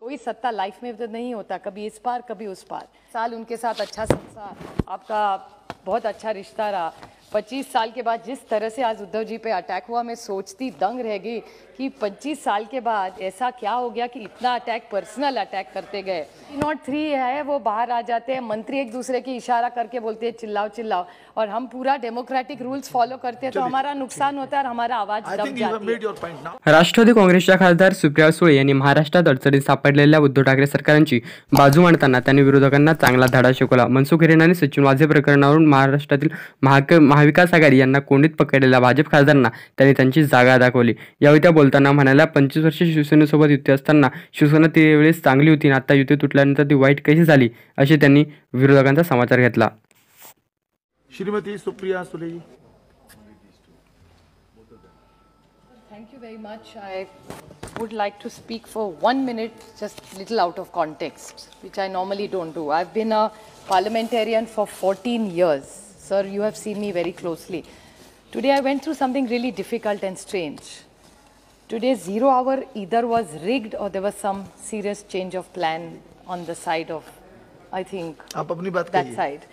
कोई सत्ता लाइफ में तो नहीं होता, कभी इस पार कभी उस पार। साल उनके साथ अच्छा संसार, आपका बहुत अच्छा रिश्ता रहा। 25 साल के बाद जिस तरह से आज उद्धव जी पे अटैक हुआ, मैं सोचती दंग रह गई कि 25 साल के बाद ऐसा क्या हो गया कि इतना अटैक, पर्सनल अटैक करते गए। 303 है, वो बाहर आ जाते हैं, मंत्री एक दूसरे की इशारा करके बोलते हैं चिल्लाओ चिल्लाओ, और हम पूरा डेमोक्रेटिक रूल्स फॉलो करते हैं तो हमारा नुकसान होता है और हमारा आवाज दब जाती है। राष्ट्रवादी काँग्रेसच्या खासदार सुप्रिया सुळे यांनी महाराष्ट्रात अडचणीत सापडलेल्या उद्धव ठाकरे सरकारची बाजू मांडताना त्यांनी विरोधकांना चांगला धडा शिकवला। मनसुख हिरेन आणि सचिन वाझे प्रकरणावरून महाराष्ट्रातील महाविकास आघाडी यांना कोंडीत पकडलेल्या भाजप खासदारांना त्यांनी त्यांची जागा दाखवली। यावेळी त्या बोलताना म्हणाल्या, 25 वर्षे शिवसेनेसोबत युती असताना शिवसेना त्यावेळेस चांगली होती, आता युती तुटल्यानंतर ती वाईट कशी झाली, असे त्यांनी विरोधकांचा समाचार घेतला। Shrimati Supriya Sule. Thank you very much. I would like to speak for 1 minute, just little out of context, which I normally don't do. I've been a parliamentarian for 14 years. Sir, you have seen me very closely. Today I went through something really difficult and strange. Today's 0 hour either was rigged or there was some serious change of plan on the side of, I think, आप अपनी बात that side.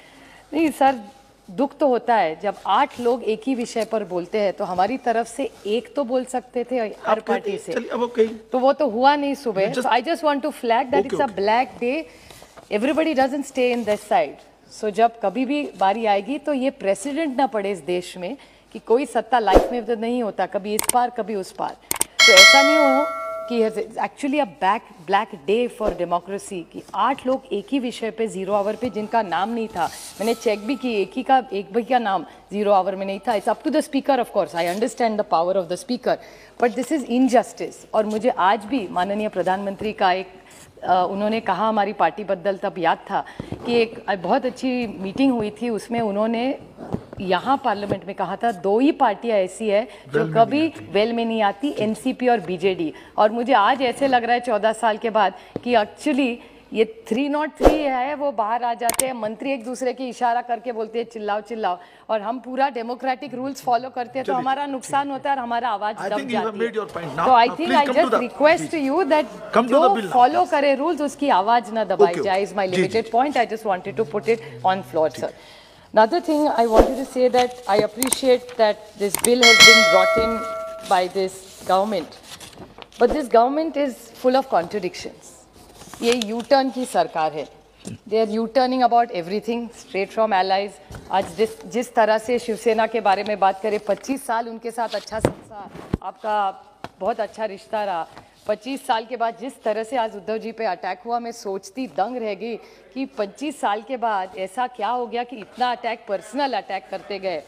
नहीं sir, दुख तो होता है जब 8 लोग एक ही विषय पर बोलते हैं, तो हमारी तरफ से एक तो बोल सकते थे हर पार्टी से, तो वो तो हुआ नहीं सुबह। I just want to flag that it's a black day, everybody doesn't stay in this side. So जब कभी भी बारी आएगी तो ये प्रेसिडेंट ना पड़े इस देश में कि कोई सत्ता लाइफ में तो नहीं होता, कभी इस पार कभी उस पार, तो ऐसा नहीं हो कि actually a black day for democracy कि 8 लोग एक ही विषय पे 0 आवर पे जिनका नाम नहीं था, मैंने चेक भी की, एक भी का नाम 0 आवर में नहीं था। It's up to the speaker, of course I understand the power of the speaker, but this is injustice. और मुझे आज भी माननीय प्रधानमंत्री का एक उन्होंने कहा हमारी पार्टी बद्दल, तब याद था कि एक बहुत अच्छी मीटिंग हुई थी, उसमें उन्होंने यहाँ पार्लियामेंट में कहा था 2 ही पार्टियां ऐसी है जो कभी वेल में नहीं आती, एनसीपी और बीजेडी। और मुझे आज ऐसे लग रहा है 14 साल के बाद कि एक्चुअली ये 303 है, वो बाहर आ जाते हैं, मंत्री एक दूसरे की इशारा करके बोलते हैं चिल्लाओ चिल्लाओ, और हम पूरा डेमोक्रेटिक रूल्स फॉलो करते हैं तो हमारा नुकसान होता है और हमारा आवाज दब जाती है। तो I think I just request you that जो फॉलो करे रूल्स उसकी आवाज ना दबाई जाए, is my limited point. I just wanted to put it on floor, sir. Another thing I wanted to say that I appreciate that this bill has been brought in by this government, but this government is full of contradictions. ये U-turn की सरकार है, they are U-turning about everything straight from allies. आज जिस तरह से शिवसेना के बारे में बात करें, 25 साल उनके साथ अच्छा संसार, आपका बहुत अच्छा रिश्ता रहा। 25 साल के बाद जिस तरह से आज उद्धव जी पे अटैक हुआ, मैं सोचती दंग रह गई कि 25 साल के बाद ऐसा क्या हो गया कि इतना अटैक, पर्सनल अटैक करते गए।